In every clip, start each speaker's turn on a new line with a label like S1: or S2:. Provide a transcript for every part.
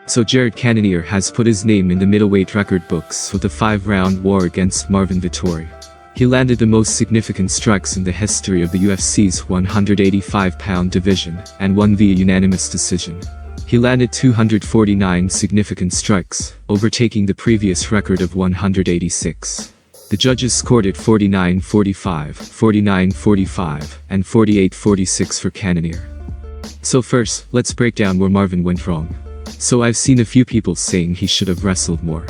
S1: So Jared Cannonier has put his name in the middleweight record books with a 5-round war against Marvin Vettori. He landed the most significant strikes in the history of the UFC's 185-pound division, and won via unanimous decision. He landed 249 significant strikes, overtaking the previous record of 186. The judges scored it 49-45, 49-45, and 48-46 for Cannonier. So first, let's break down where Marvin went wrong. So I've seen a few people saying he should have wrestled more.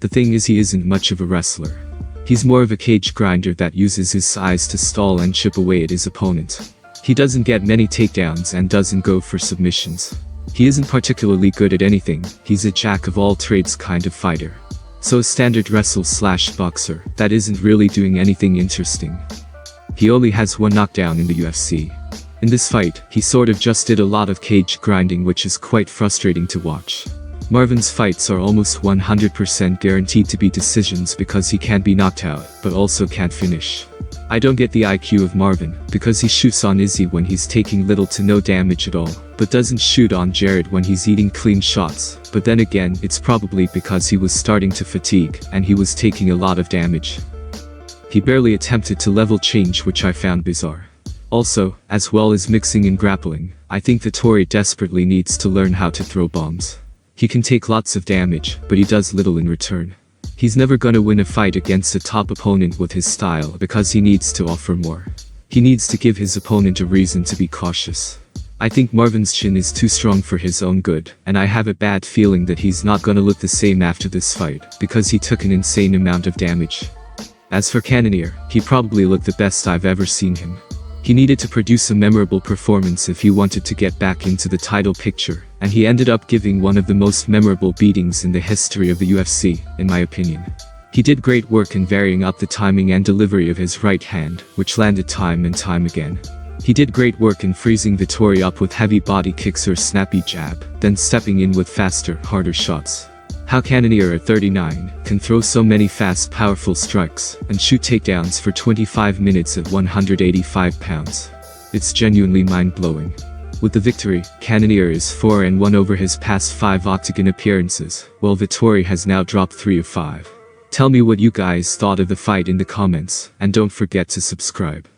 S1: The thing is, he isn't much of a wrestler. He's more of a cage grinder that uses his size to stall and chip away at his opponent. He doesn't get many takedowns and doesn't go for submissions. He isn't particularly good at anything. He's a jack of all trades kind of fighter. So a standard wrestler/boxer that isn't really doing anything interesting. He only has one knockdown in the UFC. In this fight, he sort of just did a lot of cage grinding, which is quite frustrating to watch. Marvin's fights are almost 100% guaranteed to be decisions because he can be knocked out, but also can't finish. I don't get the IQ of Marvin, because he shoots on Izzy when he's taking little to no damage at all, but doesn't shoot on Jared when he's eating clean shots. But then again, it's probably because he was starting to fatigue, and he was taking a lot of damage. He barely attempted to level change, which I found bizarre. Also, as well as mixing and grappling, I think Vettori desperately needs to learn how to throw bombs. He can take lots of damage, but he does little in return. He's never gonna win a fight against a top opponent with his style because he needs to offer more. He needs to give his opponent a reason to be cautious. I think Marvin's chin is too strong for his own good, and I have a bad feeling that he's not gonna look the same after this fight, because he took an insane amount of damage. As for Cannonier, he probably looked the best I've ever seen him. He needed to produce a memorable performance if he wanted to get back into the title picture, and he ended up giving one of the most memorable beatings in the history of the UFC, in my opinion. He did great work in varying up the timing and delivery of his right hand, which landed time and time again. He did great work in freezing Vettori up with heavy body kicks or snappy jab, then stepping in with faster, harder shots. How Cannonier at 39 can throw so many fast, powerful strikes and shoot takedowns for 25 minutes at 185 pounds. It's genuinely mind-blowing. With the victory, Cannonier is 4-1 over his past 5 octagon appearances, while Vettori has now dropped 3 of 5. Tell me what you guys thought of the fight in the comments, and don't forget to subscribe.